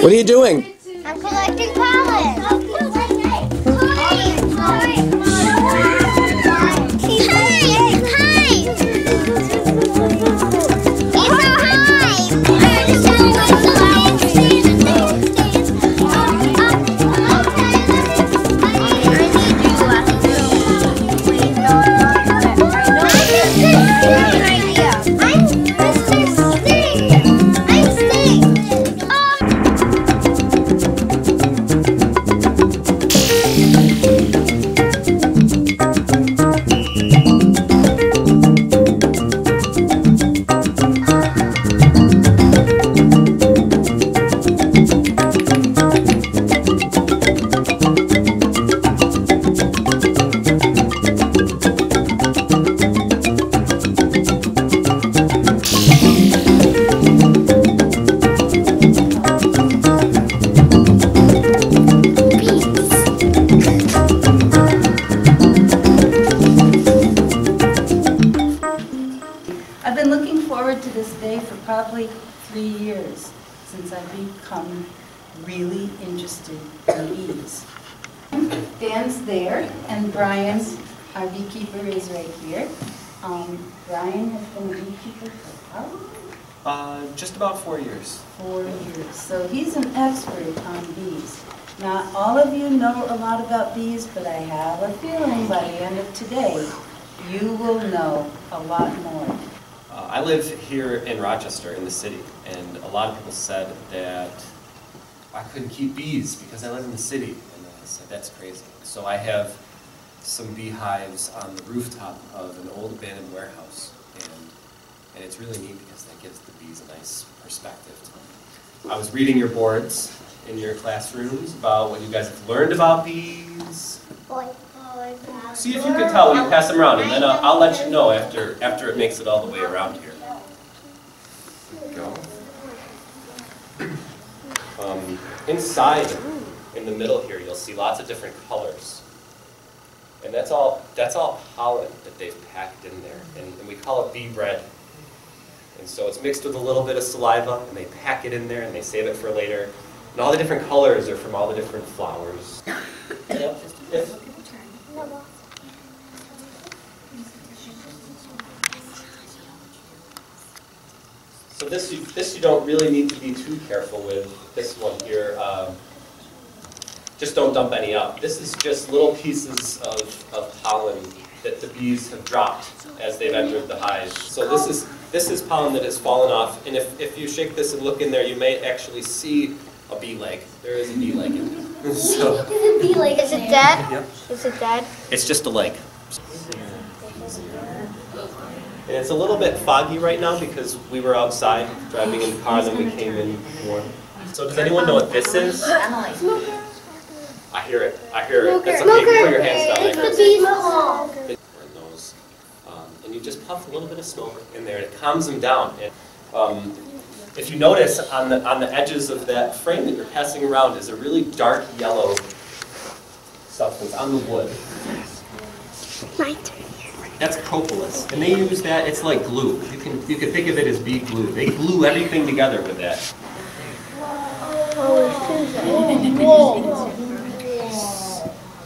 What are you doing? I'm collecting pollen. I've been looking forward to this day for probably 3 years since I've become really interested in bees. Dan's there, and Brian, our beekeeper, is right here. Brian has been a beekeeper for how long? Just about 4 years. 4 years. So he's an expert on bees. Not all of you know a lot about bees, but I have a feeling by the end of today, you will know a lot more. I live here in Rochester, in the city, and a lot of people said that I couldn't keep bees because I live in the city, and I said, that's crazy. So I have some beehives on the rooftop of an old abandoned warehouse, and it's really neat because that gives the bees a nice perspective. I was reading your boards in your classrooms about what you guys have learned about bees. See if you can tell when you pass them around, and then I'll let you know after it makes it all the way around here. There we go. Inside, in the middle here, you'll see lots of different colors, and that's all pollen that they've packed in there, and we call it bee bread. And so it's mixed with a little bit of saliva, and they pack it in there, and they save it for later. And all the different colors are from all the different flowers. So this you don't really need to be too careful with. This one here, just don't dump any up. This is just little pieces of pollen that the bees have dropped as they've entered the hive. So this is pollen that has fallen off, and if you shake this and look in there, you may actually see a bee leg. There is a bee leg in there. So, Is it dead? Yep. Is it dead? It's just a leg. And it's a little bit foggy right now because we were outside driving in the car, and then we came in more. So does anyone know what this is? I hear it. I hear it. That's okay. Put your hands down. It's the bee's hole. And you just puff a little bit of smoke in there, and it calms them down. And, if you notice, on the edges of that frame that you're passing around is a really dark yellow substance on the wood. That's propolis, and they use that. It's like glue. You can think of it as bee glue. They glue everything together with that.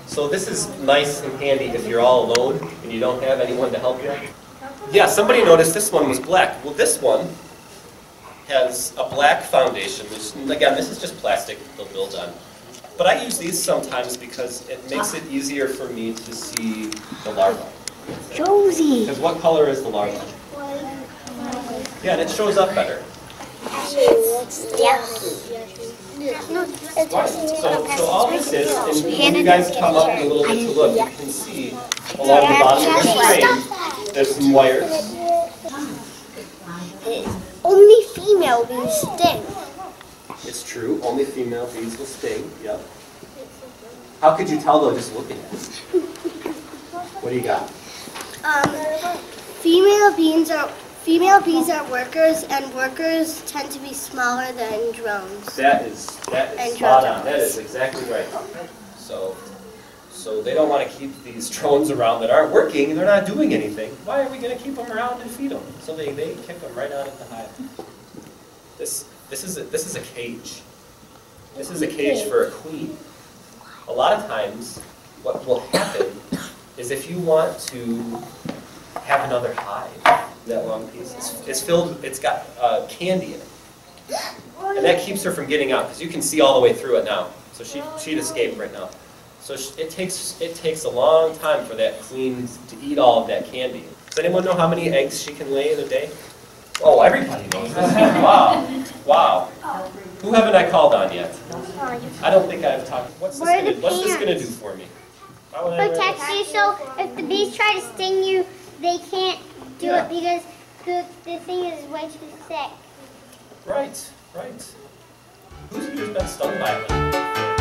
So this is nice and handy if you're all alone and you don't have anyone to help you. Yeah, somebody noticed this one was black. Well, this one has a black foundation, which, again, this is just plastic they'll build on. But I use these sometimes because it makes it easier for me to see the larva. Josie. Because what color is the larva? Yeah, and it shows up better. Yeah. So all this is, and when you guys come up in a little bit to look, you can see along the bottom of the frame, there's some wires. Only female bees sting. It's true, only female bees will sting, yep. How could you tell though just looking at it? What do you got? Female bees are workers, and workers tend to be smaller than drones. That is spot on. That is exactly right. So they don't want to keep these drones around that aren't working and they're not doing anything. Why are we going to keep them around and feed them? So they kick them right out of the hive. This is a cage. This is a cage for a queen. A lot of times, what will happen is if you want to have another hive, that long piece, it's filled, it's got candy in it. And that keeps her from getting out, because you can see all the way through it now. So she'd escape right now. So it takes a long time for that queen to eat all of that candy. Does anyone know how many eggs she can lay in a day? Oh, everybody knows this. Wow. Wow. Who haven't I called on yet? I don't think I've talked. What's this gonna do for me? Protect you, so if the bees try to sting you, they can't do it because the thing is way too thick. Right, right. Who's been stung by one?